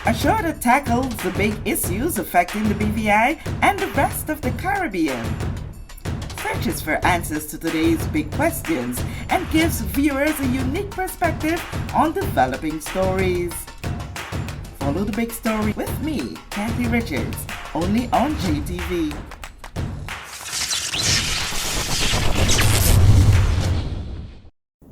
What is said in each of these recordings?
A show that tackles the big issues affecting the BVI and the rest of the Caribbean. Searches for answers to today's big questions and gives viewers a unique perspective on developing stories. Follow the big story with me, Kathy Richards, only on JTV.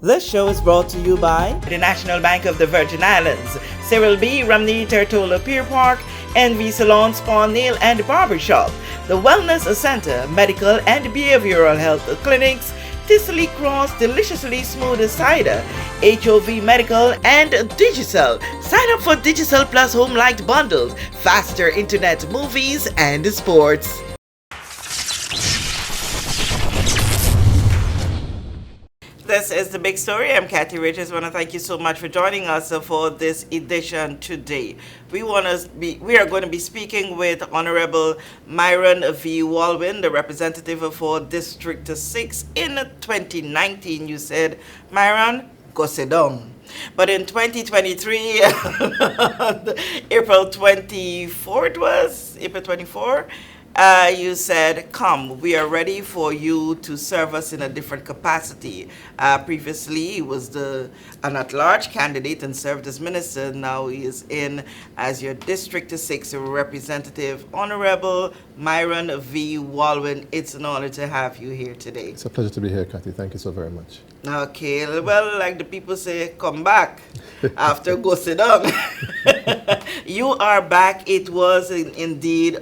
This show is brought to you by the National Bank of the Virgin Islands, Cyril B. Ramney Tertola Pier Park, NV Salon Spa Nail and Barbershop, the Wellness Center, Medical and Behavioral Health Clinics, Ticely Cross Deliciously Smooth Cider, HOV Medical, and Digicel. Sign up for Digicel Plus Home Light Bundles, faster internet, movies, and sports. This is the big story. I'm Kathy Richards. I want to thank you so much for joining us for this edition today. We are going to be speaking with Honorable Myron V. Walwyn, the representative for District 6. In 2019, you said, Myron, go sit down. But in 2023, April 24, you said, come, we are ready for you to serve us in a different capacity. Previously, he was an at-large candidate and served as minister. Now he is in as your District 6 representative. Honorable Myron V. Walwyn, it's an honor to have you here today. It's a pleasure to be here, Kathy. Thank you so very much. Okay, well, like the people say, come back after go sit down. You are back. It was indeed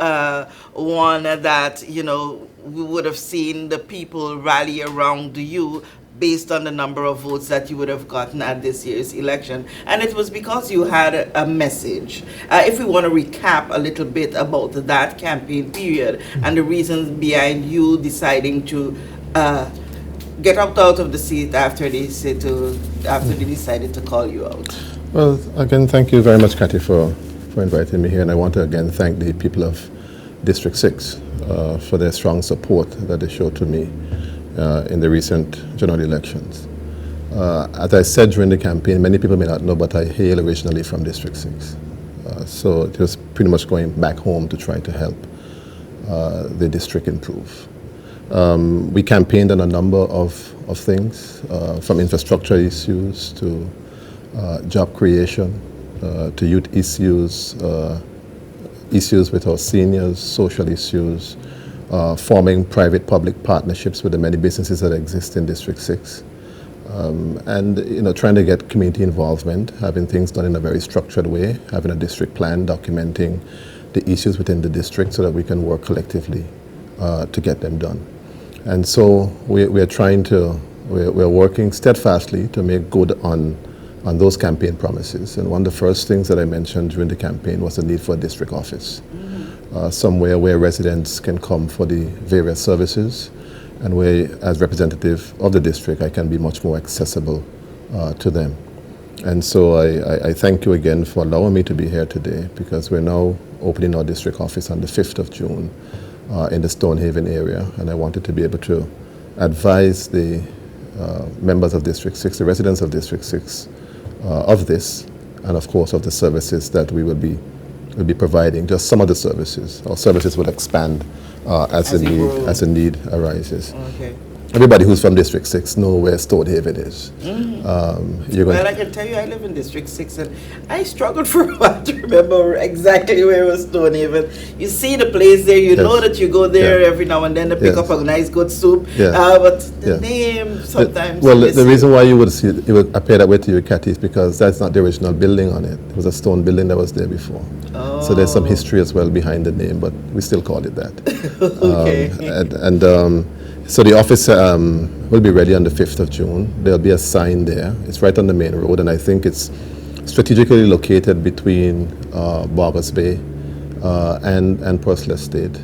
one that, we would have seen the people rally around you based on the number of votes that you would have gotten at this year's election. And it was because you had a message. If we want to recap a little bit about that campaign period and the reasons behind you deciding to get out of the seat after they decided to call you out. Well, again, thank you very much, Kathy, for inviting me here. And I want to again thank the people of District 6 for their strong support that they showed to me in the recent general elections. As I said during the campaign, many people may not know, but I hail originally from District 6. So it was pretty much going back home to try to help the district improve. We campaigned on a number of things, from infrastructure issues to job creation, to youth issues, issues with our seniors, social issues, forming private-public partnerships with the many businesses that exist in District 6, and trying to get community involvement, having things done in a very structured way, having a district plan documenting the issues within the district so that we can work collectively to get them done. And so we're working steadfastly to make good on those campaign promises. And one of the first things that I mentioned during the campaign was the need for a district office, somewhere where residents can come for the various services, and where, as representative of the district, I can be much more accessible to them. And so I thank you again for allowing me to be here today, because we're now opening our district office on the 5th of June in the Stonehaven area, and I wanted to be able to advise the members of District 6, the residents of District 6, of this, and of course of the services that we will be providing. Just some of the services. Our services will expand as the need arises. Okay. Everybody who's from District 6 know where Stonehaven is. Well, I can tell you I live in District 6 and I struggled for a while to remember exactly where was Stonehaven. You see the place there, you know that you go there every now and then to pick up a nice good soup, but the name sometimes... The reason why you would see it would appear that way to you, Kathy, is because that's not the original building on it. It was a stone building that was there before. Oh. So there's some history as well behind the name, but we still call it that. Okay. So the office will be ready on the 5th of June. There'll be a sign there. It's right on the main road, and I think it's strategically located between Boggers Bay and Purcell Estate.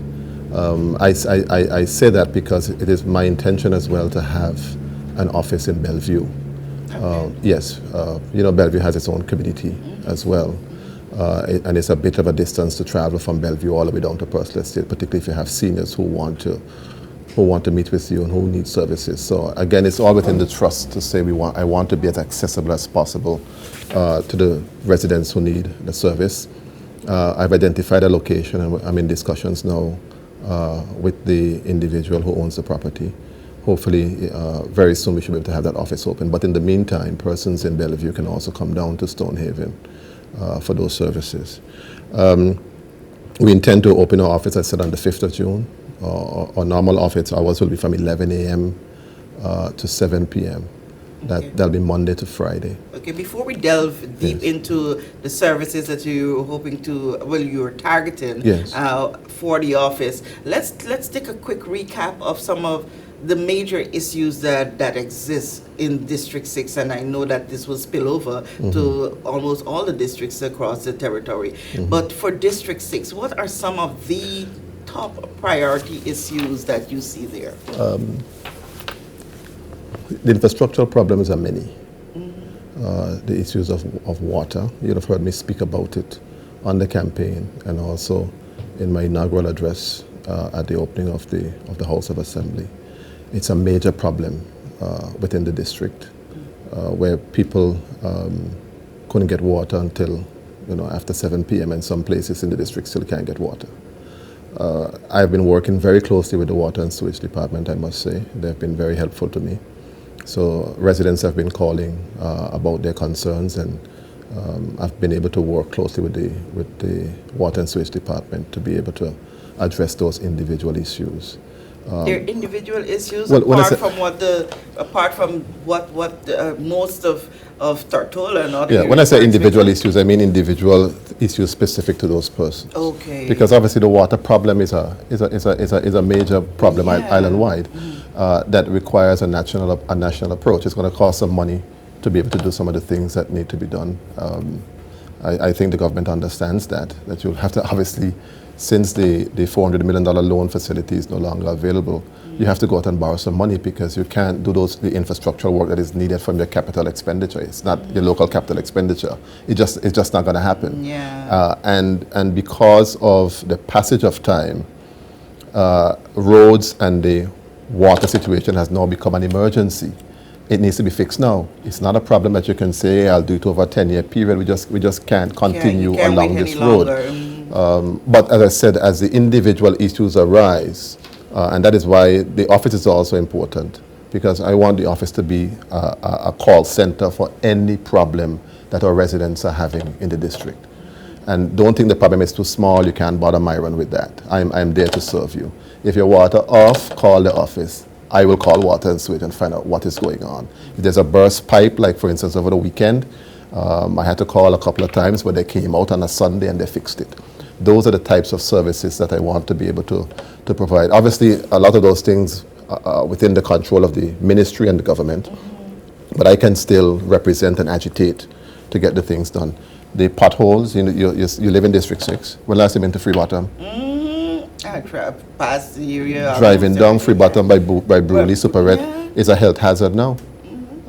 I say that because it is my intention as well to have an office in Bellevue. Yes, Bellevue has its own community as well. And it's a bit of a distance to travel from Bellevue all the way down to Purcell Estate, particularly if you have seniors who want to meet with you and who need services. So again, it's all within the trust to say I want to be as accessible as possible to the residents who need the service. I've identified a location, and I'm in discussions now with the individual who owns the property. Hopefully, very soon we should be able to have that office open. But in the meantime, persons in Bellevue can also come down to Stonehaven for those services. We intend to open our office, I said, on the 5th of June. Our normal office hours will be from 11 a.m. To 7 p.m. Okay. That'll be Monday to Friday. Okay, before we delve deep into the services that you're hoping to, well, you're targeting for the office, let's take a quick recap of some of the major issues that exist in District 6, and I know that this will spill over to almost all the districts across the territory. But for District 6, what are some of the top priority issues that you see there? The infrastructural problems are many. The issues of water, you'd have heard me speak about it on the campaign and also in my inaugural address at the opening of the House of Assembly. It's a major problem within the district where people couldn't get water until after 7 p.m. and some places in the district still can't get water. I've been working very closely with the Water and Sewage Department, I must say. They've been very helpful to me. So residents have been calling about their concerns, and I've been able to work closely with the Water and Sewage Department to be able to address those individual issues. Their individual issues, well, apart from what most of Tortola and other. Yeah, when I say individual issues, I mean individual issues specific to those persons. Okay. Because obviously the water problem is a major problem island-wide that requires a national approach. It's going to cost some money to be able to do some of the things that need to be done. I think the government understands that you'll have to obviously, since the $400 million loan facility is no longer available, you have to go out and borrow some money because you can't do the infrastructural work that is needed from your capital expenditure. It's not your local capital expenditure. It's just not going to happen. Yeah. And because of the passage of time, roads and the water situation has now become an emergency. It needs to be fixed now. It's not a problem that you can say, I'll do it over a 10-year period. We just can't continue along this road. But as I said, as the individual issues arise, and that is why the office is also important, because I want the office to be a call center for any problem that our residents are having in the district. And don't think the problem is too small, you can't bother Myron with that. I'm there to serve you. If your water off, call the office. I will call Water and Sewage and find out what is going on. If there's a burst pipe, like for instance over the weekend, I had to call a couple of times, but they came out on a Sunday and they fixed it. Those are the types of services that I want to be able to provide. Obviously, a lot of those things are within the control of the ministry and the government, but I can still represent and agitate to get the things done. The potholes, you live in District 6. When last time into Free Bottom? I passed the area. Driving down Free Bottom by Bruley, Super Red is a health hazard now.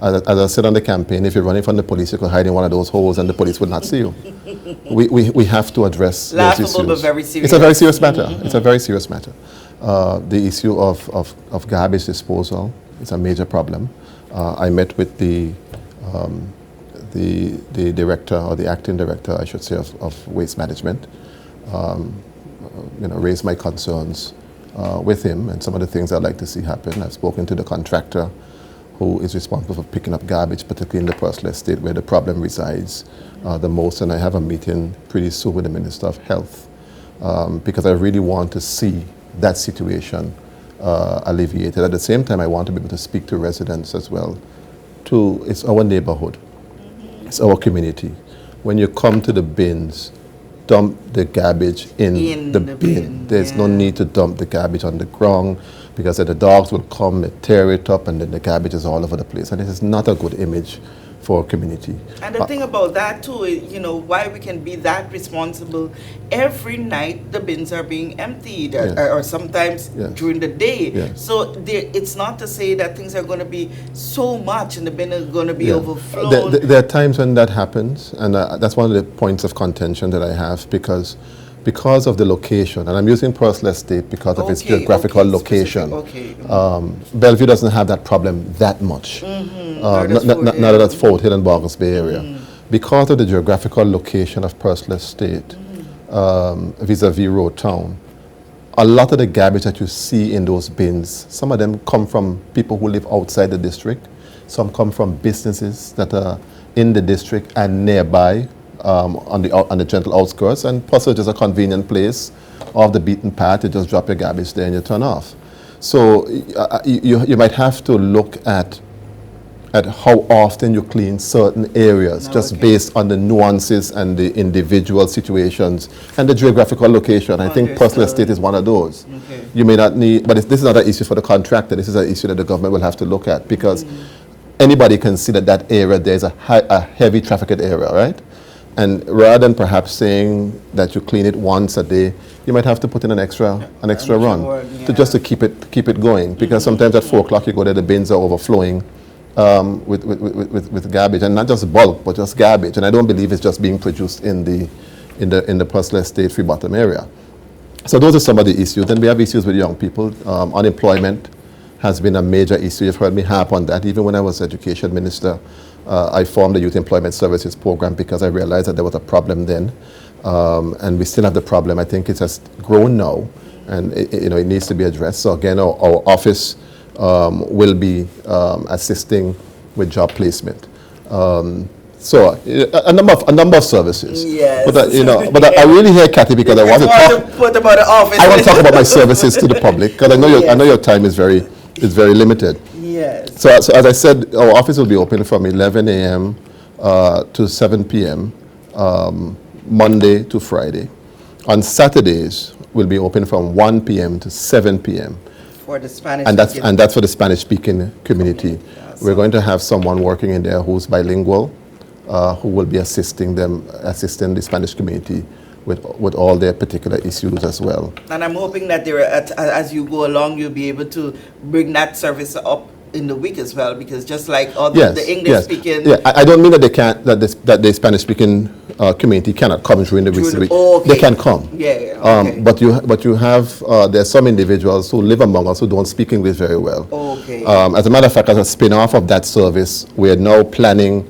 As I said on the campaign, if you're running from the police, you could hide in one of those holes and the police would not see you. We have to address those issues. But very serious. It's a very serious matter. It's a very serious matter. The issue of garbage disposal is a major problem. I met with the director, or the acting director, I should say, of waste management. Raised my concerns with him and some of the things I'd like to see happen. I've spoken to the contractor who is responsible for picking up garbage, particularly in the Pursley Estate where the problem resides the most. And I have a meeting pretty soon with the Minister of Health because I really want to see that situation alleviated. At the same time, I want to be able to speak to residents as well. It's our neighborhood. It's our community. When you come to the bins, dump the garbage in the bin. There's no need to dump the garbage on the ground because then the dogs will come and tear it up and then the garbage is all over the place. And this is not a good image for a community. And the thing about that too is, why we can be that responsible, every night the bins are being emptied or sometimes during the day. Yes. So it's not to say that things are going to be so much and the bin is going to be overflowed. There are times when that happens, and that's one of the points of contention that I have because of the location, and I'm using Pursley Estate because of its geographical location. Bellevue doesn't have that problem that much. Not at Fort Hill and Bargles Bay area. Because of the geographical location of Pursley Estate, vis-a-vis Road Town, a lot of the garbage that you see in those bins, some of them come from people who live outside the district. Some come from businesses that are in the district and nearby on the gentle outskirts, and possibly just a convenient place off the beaten path. You just drop your garbage there and you turn off. So you might have to look at how often you clean certain areas, just based on the nuances and the individual situations and the geographical location. I think personal estate is one of those. Okay. You may not need, but this is not an issue for the contractor. This is an issue that the government will have to look at, because anybody can see that that area, there's a heavy trafficked area, right? And rather than perhaps saying that you clean it once a day, you might have to put in an extra run to keep it going. Because sometimes at 4 o'clock you go there, the bins are overflowing with garbage, and not just bulk, but just garbage. And I don't believe it's just being produced in the personal estate Free Bottom area. So those are some of the issues. Then we have issues with young people. Unemployment has been a major issue. You've heard me harp on that. Even when I was education minister, I formed the Youth Employment Services Program because I realized that there was a problem then. And we still have the problem. I think it has grown now, and it needs to be addressed. So again, our office will be assisting with job placement. So a number of services. Yes. But I really hear Kathy because I want to talk. Put about the office. I want to talk about my services to the public, because I know your time is very limited. Yes. So as I said, our office will be open from 11 a.m. To 7 p.m. Monday to Friday. On Saturdays, we'll be open from 1 p.m. to 7 p.m. For the Spanish. And that's for the Spanish-speaking community. Awesome. We're going to have someone working in there who's bilingual, who will be assisting the Spanish community with all their particular issues as well. And I'm hoping that as you go along, you'll be able to bring that service up in the week as well, because just like all the English speaking. Yeah, I don't mean that they can't, that the Spanish speaking community cannot come during the week. They can come. Okay. But you have there are some individuals who live among us who don't speak English very well. Okay. As a matter of fact, as a spin-off of that service, we are now planning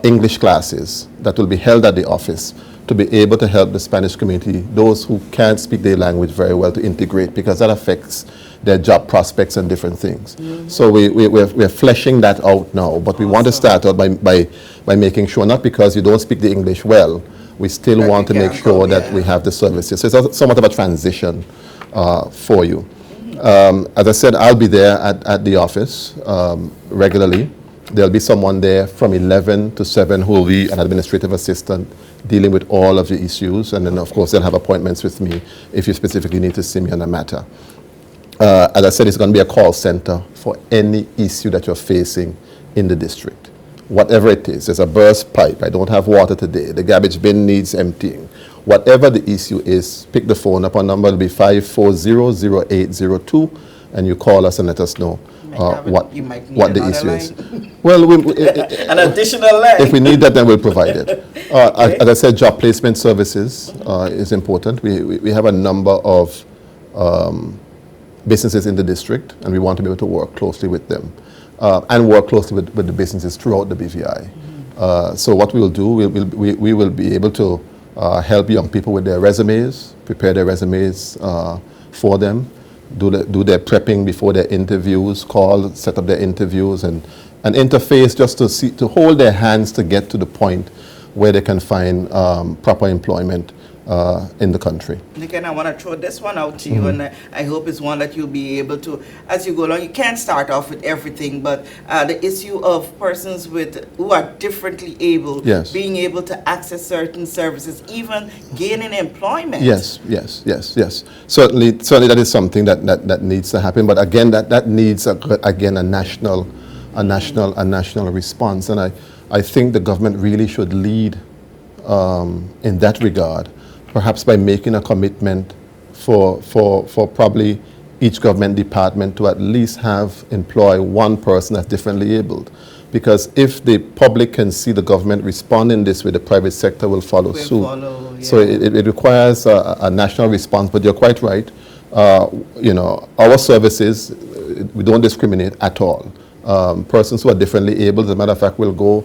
English classes that will be held at the office to be able to help the Spanish community, those who can't speak their language very well, to integrate, because that affects their job prospects and different things. So we're fleshing that out now, but we want to start out by making sure, not because you don't speak the English well, we still want to make sure that we have the services. So it's somewhat of a transition for you. As I said, I'll be there at the office regularly. There'll be someone there from 11 to 7 who will be an administrative assistant dealing with all of the issues, and then of course they'll have appointments with me if you specifically need to see me on a matter. As I said, it's going to be a call center for any issue that you're facing in the district. Whatever it is, there's a burst pipe, I don't have water today, the garbage bin needs emptying. Whatever the issue is, pick the phone up. Our number will be 540-0802, and you call us and let us know what the issue is. Well, an additional line. If we need that, then we'll provide it. As I said, job placement services is important. We have a number of businesses in the district, and we want to be able to work closely with them and work closely with the businesses throughout the BVI. So what we will do, we will be able to help young people with their resumes, prepare their resumes for them, do their prepping before their interviews, set up their interviews, and interface just to hold their hands to get to the point where they can find proper employment in the country. Again, I want to throw this one out to you, and I hope it's one that you'll be able to, as you go along, you can't start off with everything, but the issue of persons who are differently able, being able to access certain services, even gaining employment. Yes. Certainly that is something that needs to happen, but again, that needs a national response, and I think the government really should lead in that regard, perhaps by making a commitment for probably each government department to at least employ one person that's differently abled. Because if the public can see the government responding this way, the private sector will follow suit. So it requires a national response, but you're quite right. Our services, we don't discriminate at all. Persons who are differently able, as a matter of fact, will go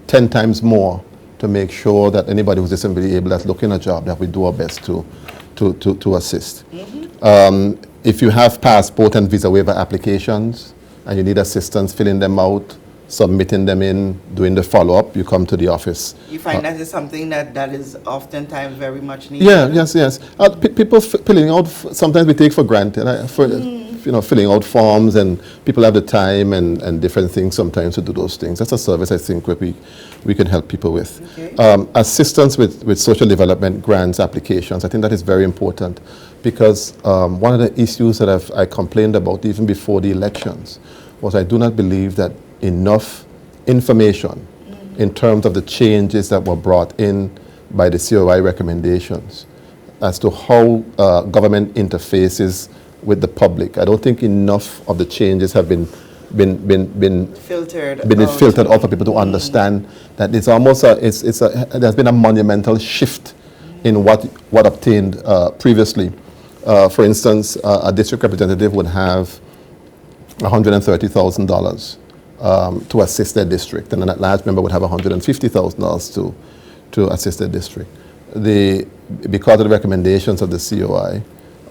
10 times more to make sure that anybody who's disability able that's looking a job, that we do our best to assist. If you have passport and visa waiver applications and you need assistance filling them out, submitting them in, doing the follow-up, you come to the office. You find that is something that is oftentimes very much needed? Yeah, yes. People filling out, sometimes we take for granted, filling out forms, and people have the time and different things sometimes to do those things. That's a service I think we can help people with. Okay. Assistance with social development grants applications, I think that is very important, because one of the issues that I complained about even before the elections was I do not believe that enough information in terms of the changes that were brought in by the COI recommendations as to how government interfaces with the public. I don't think enough of the changes have been filtered out for people to understand that it's almost there's been a monumental shift in what obtained previously. For instance, a district representative would have $130,000 to assist their district, and an at-large member would have $150,000 to assist their district. Because of the recommendations of the COI,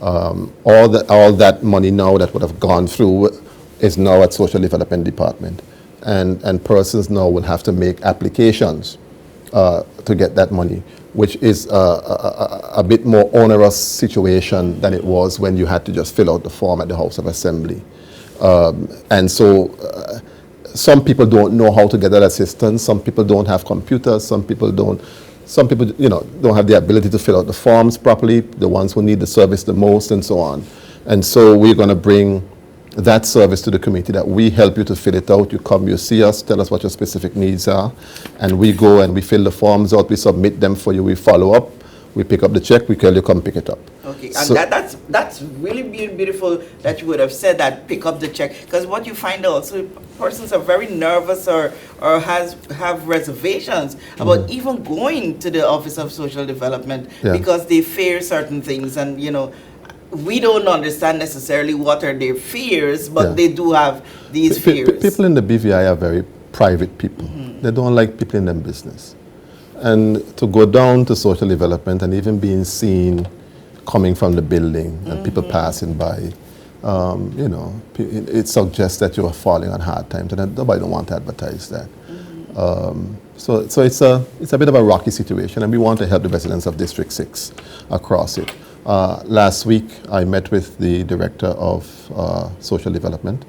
all that money now that would have gone through is now at Social Development Department, and persons now will have to make applications to get that money, which is a bit more onerous situation than it was when you had to just fill out the form at the House of Assembly. And so some people don't know how to get that assistance. Some people don't have computers. Some people don't have the ability to fill out the forms properly, the ones who need the service the most, and so on. And so we're going to bring that service to the community, that we help you to fill it out. You come, you see us, tell us what your specific needs are, and we go and we fill the forms out, we submit them for you, we follow up, we pick up the check, we tell you come pick it up. Okay, and so that's really beautiful that you would have said that, pick up the check, because what you find also, persons are very nervous or have reservations about even going to the Office of Social Development because they fear certain things, and we don't understand necessarily what are their fears, but they do have these fears. People in the BVI are very private people. They don't like people in their business. And to go down to social development and even being seen coming from the building and people passing by, it suggests that you are falling on hard times, and nobody don't want to advertise that. So it's a bit of a rocky situation, and we want to help the residents of District 6 across it. Last week, I met with the Director of Social Development,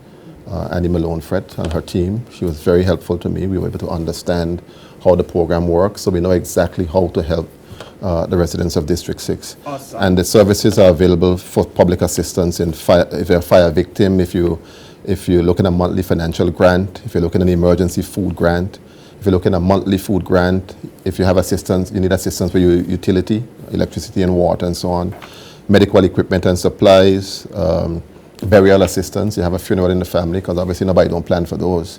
Annie Malone-Fred, and her team. She was very helpful to me. We were able to understand how the program works, so we know exactly how to help the residents of District 6. Awesome. And the services are available for public assistance if you're a fire victim, if you're looking at a monthly financial grant, if you're looking at an emergency food grant, if you're looking at a monthly food grant, if you have assistance, you need assistance with your utility, electricity and water and so on, medical equipment and supplies, burial assistance. You have a funeral in the family, because obviously nobody don't plan for those.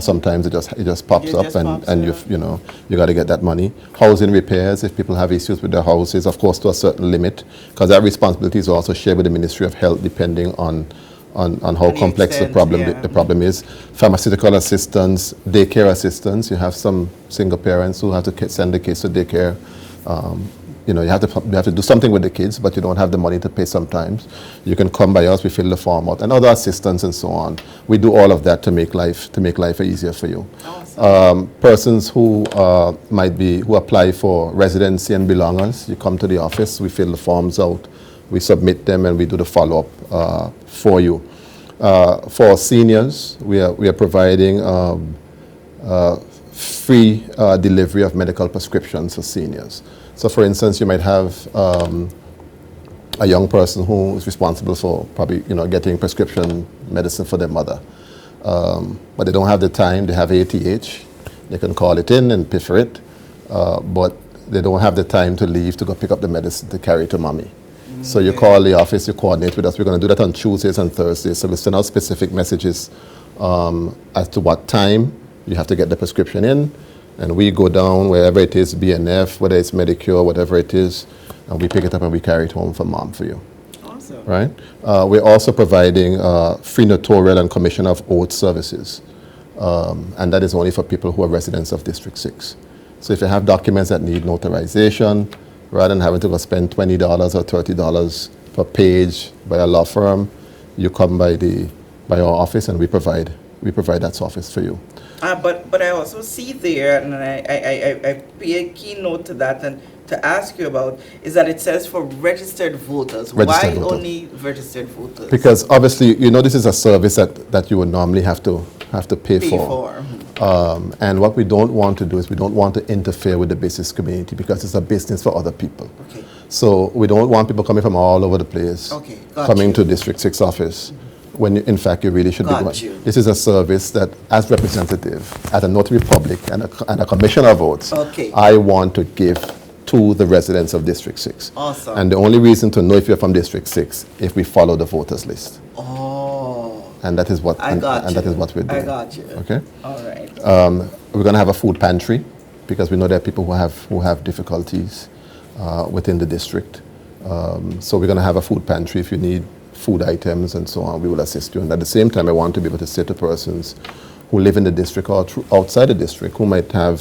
Sometimes it just pops up, and you got to get that money. Housing repairs, if people have issues with their houses, of course to a certain limit, because that responsibility is also shared with the Ministry of Health, depending on how complex the problem is. Pharmaceutical assistance, daycare assistance. You have some single parents who have to send the kids to daycare. You have to do something with the kids, but you don't have the money to pay sometimes. You can come by us, we fill the form out, and other assistance and so on. We do all of that to make life easier for you. Awesome. Persons who apply for residency and belongers, you come to the office, we fill the forms out, we submit them, and we do the follow-up for you. For seniors, we are providing free delivery of medical prescriptions for seniors. So, for instance, you might have a young person who is responsible for probably getting prescription medicine for their mother, but they don't have the time. They have ATH. They can call it in and pay for it, but they don't have the time to leave to go pick up the medicine to carry to mommy. So you call the office, you coordinate with us. We're going to do that on Tuesdays and Thursdays. So we send out specific messages as to what time you have to get the prescription in. And we go down wherever it is, BNF, whether it's Medicure, whatever it is, and we pick it up and we carry it home for mom for you. Awesome. Right? We're also providing free notarial and commission of oath services. And that is only for people who are residents of District 6. So if you have documents that need notarization, rather than having to go spend $20 or $30 per page by a law firm, you come by our office and we provide that service for you. But I also see there, and I pay a keynote to that, and to ask you about is that it says for registered voters. Why only registered voters? Because obviously, this is a service that you would normally have to pay for. And what we don't want to do is we don't want to interfere with the business community because it's a business for other people. Okay. So we don't want people coming from all over the place coming to District 6 office. When in fact you really should be going. This is a service that, as representative, as a notary public and a commissioner of votes, I want to give to the residents of District 6. Awesome. And the only reason to know if you're from District 6 if we follow the voters list. Oh. And that is what that is what we're doing. I got you. Okay. All right. We're going to have a food pantry because we know there are people who have difficulties within the district. So we're going to have a food pantry. If you need food items and so on, we will assist you. And at the same time, I want to be able to say to persons who live in the district or outside the district who might have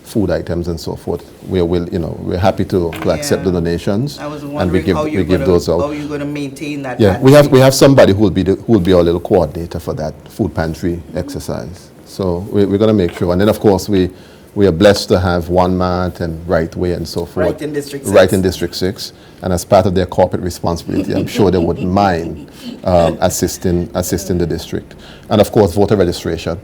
food items and so forth, we're happy to accept the donations. I was wondering how you're going to maintain that. Yeah, we have somebody who will be our little coordinator for that food pantry exercise. So we're going to make sure. And then of course we are blessed to have One Mat and Right Way and so forth. Right in District 6. Right in District 6. And as part of their corporate responsibility, I'm sure they wouldn't mind assisting the district. And of course, voter registration,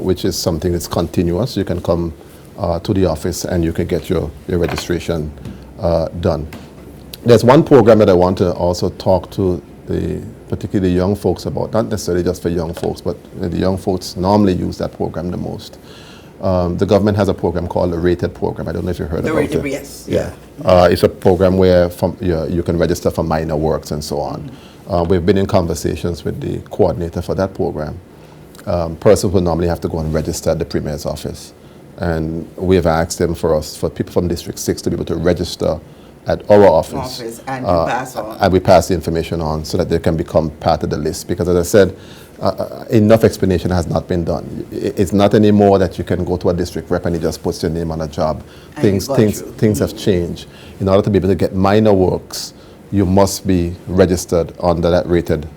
which is something that's continuous. You can come to the office and you can get your registration done. There's one program that I want to also talk to particularly young folks about, not necessarily just for young folks, but the young folks normally use that program the most. The government has a program called the Rated Program. I don't know if you heard about it. Yes. Yeah. It's a program where you can register for minor works and so on. We've been in conversations with the coordinator for that program. Persons will normally have to go and register at the Premier's office. And we have asked them for people from District 6 to be able to register at our office. And you pass on. And we pass the information on so that they can become part of the list. Because as I said, enough explanation has not been done. It's not anymore that you can go to a district rep and he just puts your name on a job. Things have changed. In order to be able to get minor works, you must be registered under that rated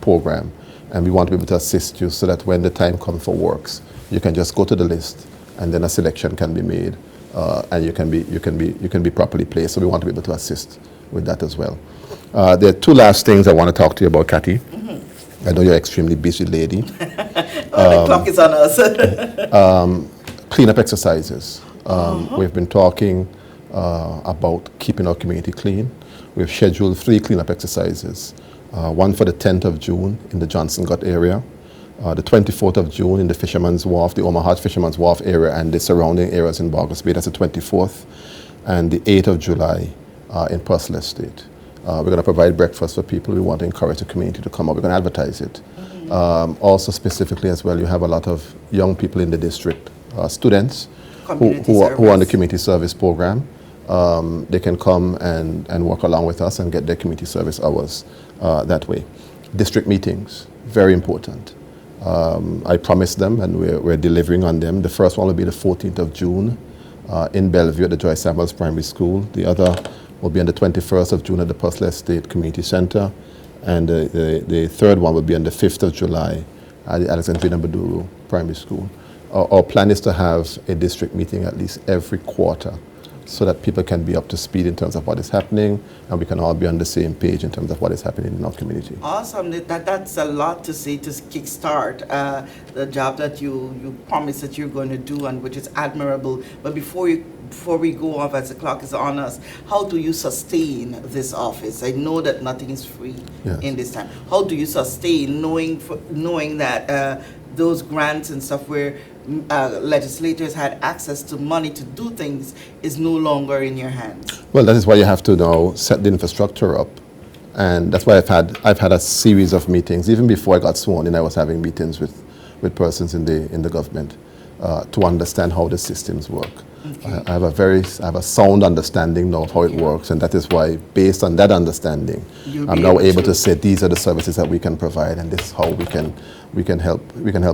program. And we want to be able to assist you so that when the time comes for works, you can just go to the list and then a selection can be made and you can be properly placed. So we want to be able to assist with that as well. There are two last things I want to talk to you about, Kathy. I know you're an extremely busy lady. The clock is on us. Cleanup exercises. We've been talking about keeping our community clean. We've scheduled 3 cleanup exercises. One for the 10th of June in the Johnson Gut area, the 24th of June in the Fisherman's Wharf, the Omaha Fisherman's Wharf area and the surrounding areas in Bargos Bay, that's the 24th, and the 8th of July in Purcell Estate. We're going to provide breakfast for people. We want to encourage the community to come up. We're going to advertise it. Also specifically as well, you have a lot of young people in the district, students who are on the community service program. They can come and work along with us and get their community service hours that way. District meetings, very important. I promised them and we're delivering on them. The first one will be the 14th of June in Bellevue at the Joyce Samuels Primary School. The other will be on the 21st of June at the Purcell Estate Community Center. And the third one will be on the 5th of July at the Alexandrina Baduru Primary School. Our plan is to have a district meeting at least every quarter so that people can be up to speed in terms of what is happening and we can all be on the same page in terms of what is happening in our community. Awesome. That's a lot to say to kickstart the job that you promised that you're going to do, and which is admirable. But before we go off as the clock is on us, how do you sustain this office? I know that nothing is free in this time. How do you sustain knowing that those grants and stuff where legislators had access to money to do things is no longer in your hands? Well, that is why you have to now set the infrastructure up. And that's why I've had a series of meetings. Even before I got sworn in, I was having meetings with persons in the government to understand how the systems work. I have a sound understanding now of how it works, and that is why, based on that understanding, I'm now able to say these are the services that we can provide, and this is how we can help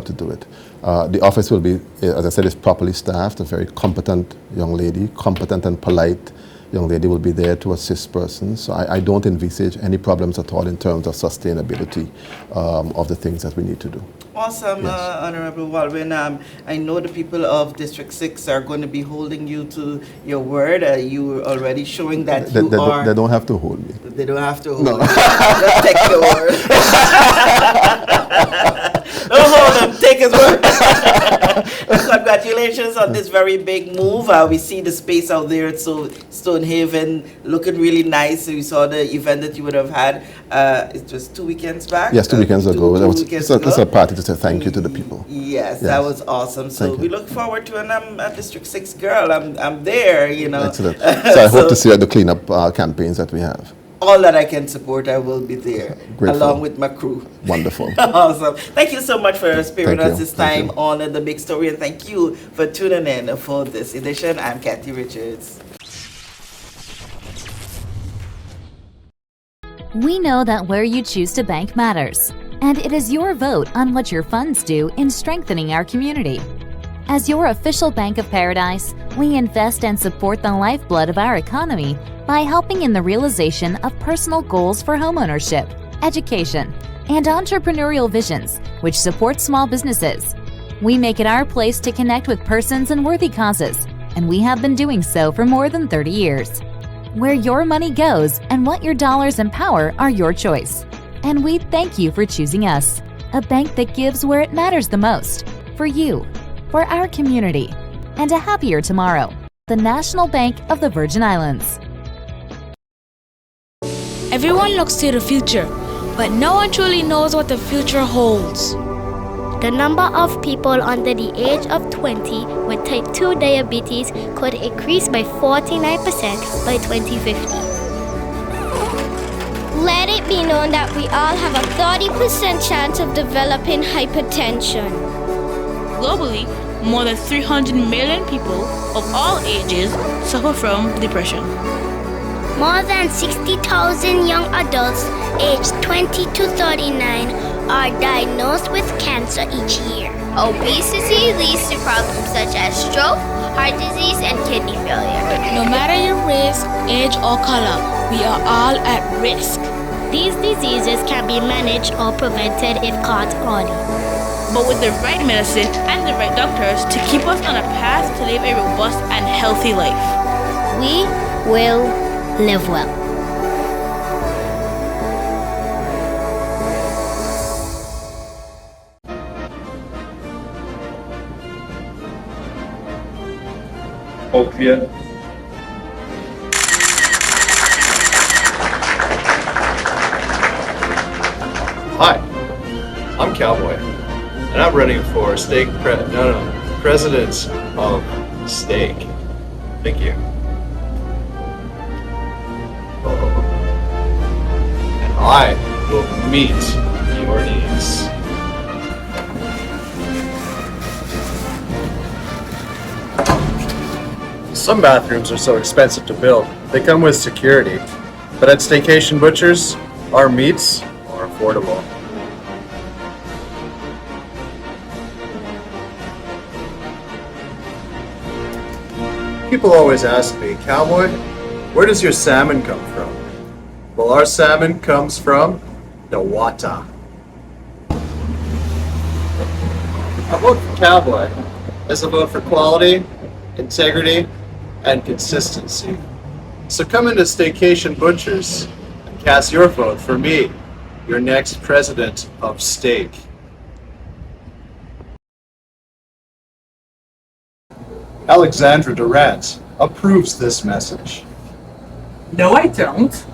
to do it. The office will be, as I said, is properly staffed. A very competent young lady, competent and polite young lady will be there to assist persons. So I don't envisage any problems at all in terms of sustainability of the things that we need to do. Awesome, yes. Honorable Walwyn. I know the people of District 6 are going to be holding you to your word. You are already showing that you are... They don't have to hold me. They don't have to hold you. Just take your word. Don't hold him, take his word. Congratulations on this very big move. We see the space out there at Stonehaven looking really nice. We saw the event that you would have had. It was 2 weekends back? Yes, 2 weekends ago. It's a party to say thank you to the people. Yes, that was awesome. So we look forward to, and I'm a District 6 girl. I'm there, you know. Excellent. So I hope to see you at the cleanup campaigns that we have. All that I can support, I will be there, Grateful. Along with my crew. Wonderful. Awesome. Thank you so much for sparing us this Thank time on The Big Story, and thank you for tuning in for this edition. I'm Kathy Richards. We know that where you choose to bank matters, and it is your vote on what your funds do in strengthening our community. As your official Bank of Paradise, we invest and support the lifeblood of our economy by helping in the realization of personal goals for homeownership, education, and entrepreneurial visions, which support small businesses. We make it our place to connect with persons and worthy causes, and we have been doing so for more than 30 years. Where your money goes and what your dollars empower are your choice. And we thank you for choosing us, a bank that gives where it matters the most, for you, for our community, and a happier tomorrow. The National Bank of the Virgin Islands. Everyone looks to the future, but no one truly knows what the future holds. The number of people under the age of 20 with type 2 diabetes could increase by 49% by 2050. Let it be known that we all have a 30% chance of developing hypertension. Globally, more than 300 million people of all ages suffer from depression. More than 60,000 young adults aged 20 to 39 are diagnosed with cancer each year. Obesity leads to problems such as stroke, heart disease, and kidney failure. No matter your race, age, or color, we are all at risk. These diseases can be managed or prevented if caught early. But with the right medicine and the right doctors to keep us on a path to live a robust and healthy life, we will live well. Opiate. Hi, I'm Cowboy, and I'm running for president of Steak. Thank you. And I will meet your needs. Some bathrooms are so expensive to build, they come with security. But at Staycation Butchers, our meats are affordable. People always ask me, Cowboy, where does your salmon come from? Well, our salmon comes from the water. A vote for Cowboy is a vote for quality, integrity, and consistency. So come into Staycation Butchers and cast your vote for me, your next president of steak. Alexandra Durant approves this message. No, I don't.